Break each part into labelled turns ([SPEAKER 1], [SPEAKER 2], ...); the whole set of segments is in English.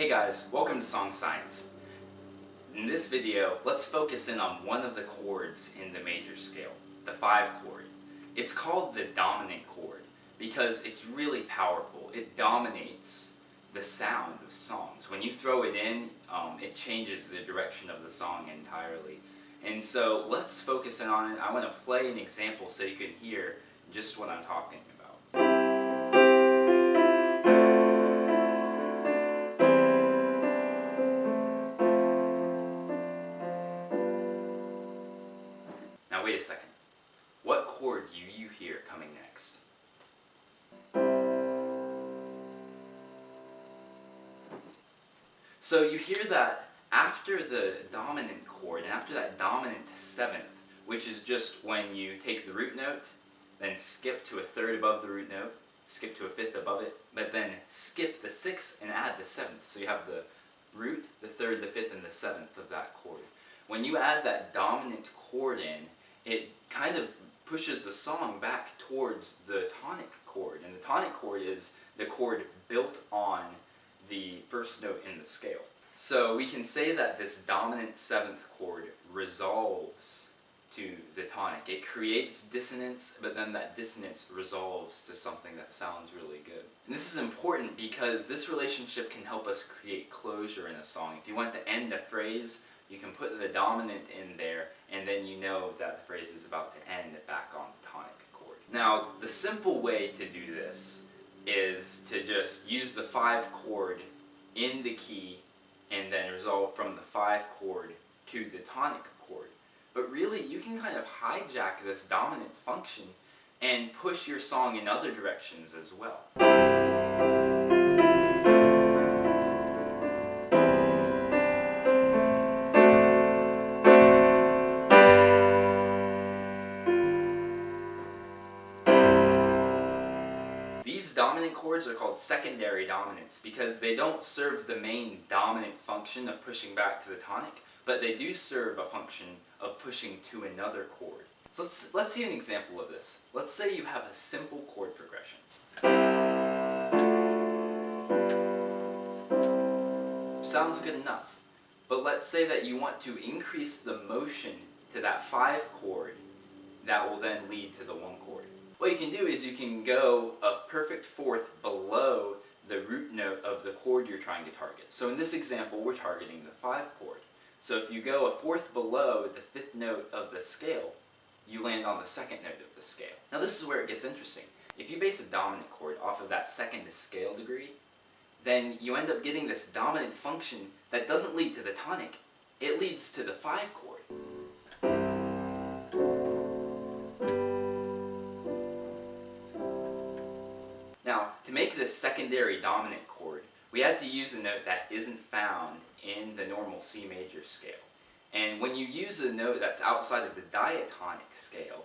[SPEAKER 1] Hey guys, welcome to Song Science. In this video, let's focus in on one of the chords in the major scale, the 5 chord. It's called the dominant chord because it's really powerful. It dominates the sound of songs. When you throw it in, it changes the direction of the song entirely. And so let's focus in on it. I want to play an example so you can hear just what I'm talking about. Now wait a second. What chord do you hear coming next? So you hear that after the dominant chord, and after that dominant seventh, which is just when you take the root note, then skip to a third above the root note, skip to a fifth above it, but then skip the sixth and add the seventh. So you have the root, the third, the fifth, and the seventh of that chord. When you add that dominant chord in, it kind of pushes the song back towards the tonic chord. And the tonic chord is the chord built on the first note in the scale. So we can say that this dominant seventh chord resolves to the tonic. It creates dissonance, but then that dissonance resolves to something that sounds really good. And this is important because this relationship can help us create closure in a song. If you want to end a phrase, you can put the dominant in there, and then you know that the phrase is about to end back on the tonic chord. Now, the simple way to do this is to just use the 5 chord in the key and then resolve from the 5 chord to the tonic chord. But really, you can kind of hijack this dominant function and push your song in other directions as well. These dominant chords are called secondary dominants because they don't serve the main dominant function of pushing back to the tonic, but they do serve a function of pushing to another chord. So let's see an example of this. Let's say you have a simple chord progression. Sounds good enough. But let's say that you want to increase the motion to that 5 chord that will then lead to the 1 chord. What you can do is you can go a perfect fourth below the root note of the chord you're trying to target. So in this example, we're targeting the 5 chord. So if you go a fourth below the 5th note of the scale, you land on the 2nd note of the scale. Now this is where it gets interesting. If you base a dominant chord off of that 2nd scale degree, then you end up getting this dominant function that doesn't lead to the tonic, it leads to the 5 chord. Now, to make this secondary dominant chord, we had to use a note that isn't found in the normal C major scale. And when you use a note that's outside of the diatonic scale,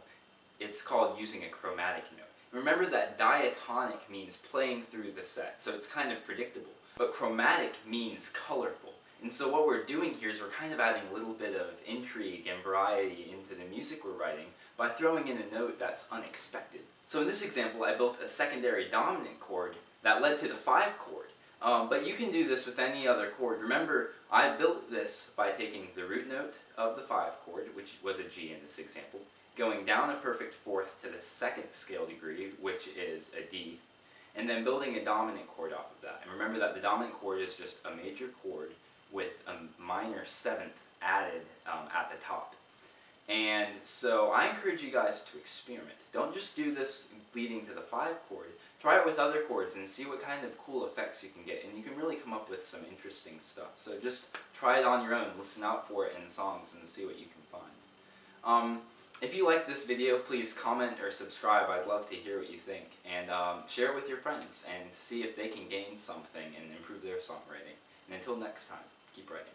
[SPEAKER 1] it's called using a chromatic note. Remember that diatonic means playing through the set, so it's kind of predictable. But chromatic means colorful. And so what we're doing here is we're kind of adding a little bit of intrigue and variety into the music we're writing by throwing in a note that's unexpected. So in this example, I built a secondary dominant chord that led to the 5 chord. But you can do this with any other chord. Remember, I built this by taking the root note of the 5 chord, which was a G in this example, going down a perfect fourth to the 2nd scale degree, which is a D, and then building a dominant chord off of that. And remember that the dominant chord is just a major chord with a minor 7th added at the top. And so I encourage you guys to experiment. Don't just do this leading to the 5 chord. Try it with other chords and see what kind of cool effects you can get. And you can really come up with some interesting stuff. So just try it on your own. Listen out for it in songs and see what you can find. If you like this video, please comment or subscribe. I'd love to hear what you think. And share it with your friends and see if they can gain something and improve their songwriting. And until next time, keep writing.